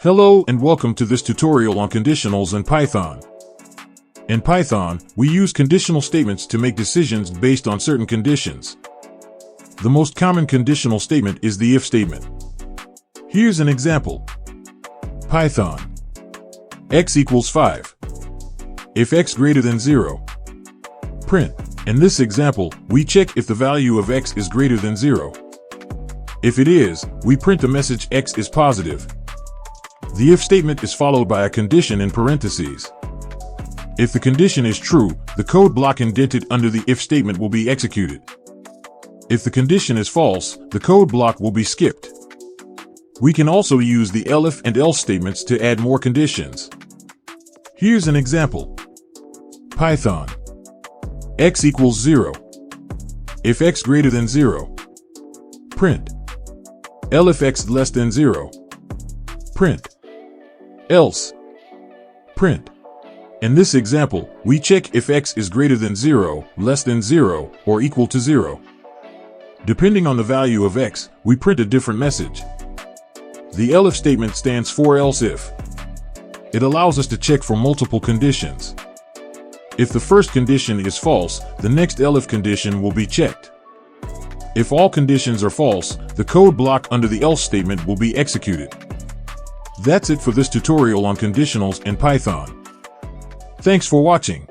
Hello and welcome to this tutorial on conditionals in Python. In Python, we use conditional statements to make decisions based on certain conditions. The most common conditional statement is the if statement. Here's an example. Python. X equals 5. If x greater than 0. Print. In this example, we check if the value of x is greater than 0. If it is, we print the message x is positive. The if statement is followed by a condition in parentheses. If the condition is true, the code block indented under the if statement will be executed. If the condition is false, the code block will be skipped. We can also use the elif and else statements to add more conditions. Here's an example. Python. X equals 0. If x greater than 0. Print. Elif x less than 0. Print. Else. Print. In this example, we check if x is greater than 0, less than 0, or equal to 0. Depending on the value of x, we print a different message. The elif statement stands for else if. It allows us to check for multiple conditions. If the first condition is false, the next elif condition will be checked. If all conditions are false, the code block under the else statement will be executed. That's it for this tutorial on conditionals in Python. Thanks for watching.